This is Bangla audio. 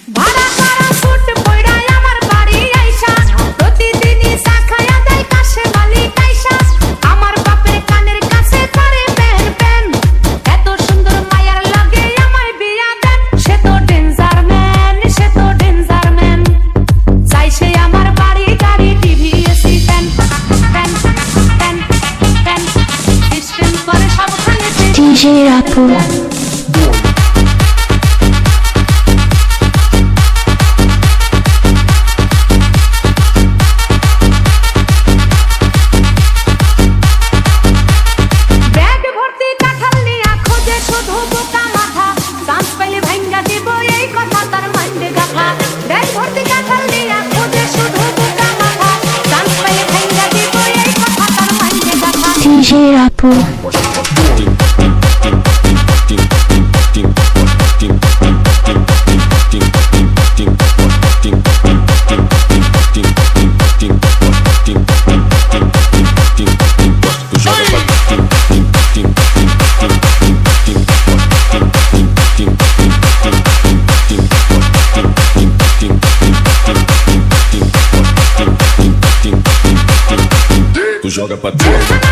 ভাড়া করা ফুট পড়ায় আমার বাড়ি আইসা প্রতিদিনই চা খায়া দেয় কাশে মালিক আইসা আমার বাপের কানের কাছে করে পেন পেন এত সুন্দর মায়ার লাগে আমার বিয়া দেন সে তো ডেঞ্জার ম্যান চাই সে আমার বাড়ি গাড়ি TV AC fan fan fan fan system করে সবখানে DJ Rapu. ব্যাগ ভর্তি কাঁঠাল নিয়া খোঁজে শুধু বোকা মাথা চান্স পাইলে ভাঙ্গা দিব এই কথা তার মাইন্ডে গাথা ব্যাগ ভর্তি কাঁঠাল নিয়া খোঁজে শুধু বোকা মাথা চান্স পাইলে ভাঙ্গা দিব এই কথা তার মাইন্ডে গাথা DJ Rapu. Tu joga pra trás.